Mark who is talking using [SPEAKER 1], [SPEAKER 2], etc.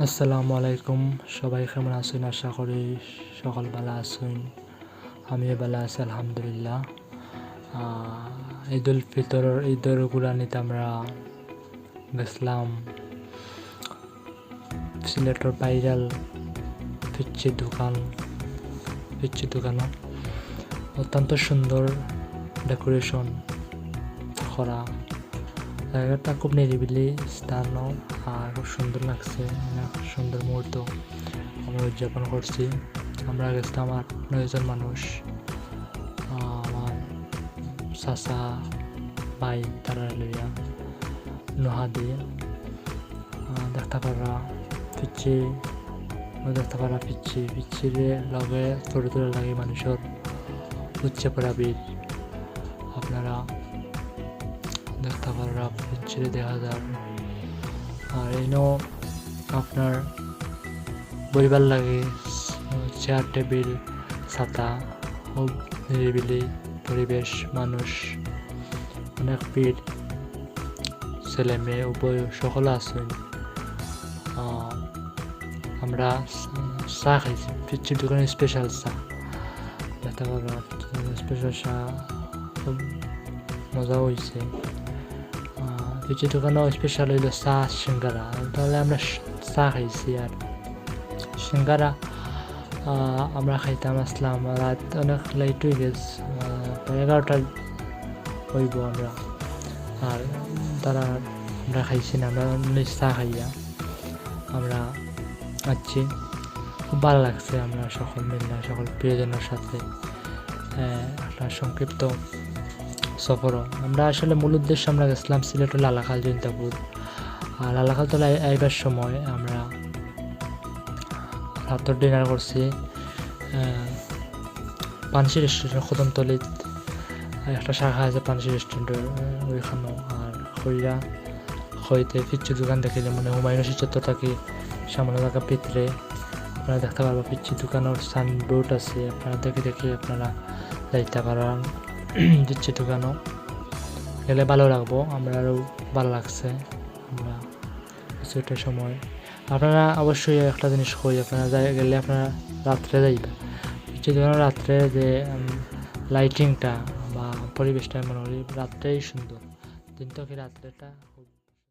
[SPEAKER 1] আসসালামু আলাইকুম। সবাই কেমন আছেন? আশা করি সকল ভালো আছেন। আমিও ভালো আছি আলহামদুলিল্লাহ। ঈদের কুরবানিতে আমরা গেছিলাম সিলেটের ভাইরাল পিচ্ছি দোকানও অত্যন্ত সুন্দর ডেকোরেশন করা। জায়গাটা খুব নিরিবিলি স্থানও আর খুব সুন্দর লাগছে। অনেক সুন্দর মুহূর্ত আমরা উদযাপন করছি। আমরা গেছিলাম 8-9 জন মানুষ, আমার চাচা ভাই তারা লইয়া নোহা দিয়ে দেখতে পারা পিচ্ছিরে লগে তোরে লাগে মানুষের উচ্চে পড়া ভিড় আপনারা দেখতে পারা পিচ্ছিরে দেখা যায়। আর এনও আপনার বইবার লাগে চেয়ার টেবিল ছাতা, খুব নিরিবিলি পরিবেশ, মানুষ অনেক ভিড়, ছেলে মেয়ে উভয় সকল আছেন। আমরা চা খাইছি পিচ্ছি দোকানে, স্পেশাল চা দেখতে পারা স্পেশাল চা, খুব মজা হয়েছে। পিচ্ছি দোকানেও স্পেশাল হইল চা সিঙ্গারা, তাহলে আমরা চা খাইছি আর সিঙ্গারা আমরা খাইতাম আসলাম। রাত অনেক লাইট হয়ে গেছে, প্রায় 11টা হইব আমরা। আর তারা আমরা খাইছি না, আমরা চা খাইয়া আমরা আছি। খুব ভালো লাগছে। আমরা সকল মিললাম, সকল প্রিয়জনের সাথে একটা সংক্ষিপ্ত সফরও। আমরা আসলে মূল উদ্দেশ্য আমরা গেছিলাম সিলেটের লালাখাল জৈন্তাপুর। আর লালাখাল তো আইবার সময় আমরা রাতের ডিনার করছি পানসি রেস্টুরেন্ট কদমতলিত একটা শাখা আছে পানসি রেস্টুরেন্টের ওইখানেও। আর হইতে পিচ্ছি দোকান দেখিলে মানে হুমায়ুন চত্বর থাকি সামনে থাকা ভিতরে আপনারা দেখতে পারবেন পিচ্ছি দোকানের সাইনবোর্ড আছে, আপনারা দেখে আপনারা যাইতে পারেন। পিচ্ছি দোকানও গেলে ভালো লাগবো, আমরাও ভালো লাগছে। আমরা কিছুটা সময় আপনারা অবশ্যই একটা জিনিস কই, আপনারা গেলে আপনারা রাত্রে যাইবেন পিচ্ছি দোকানের। রাত্রে যে লাইটিংটা বা পরিবেশটা মনে করি রাত্রেই সুন্দর, দিন তো কি রাত্রেটা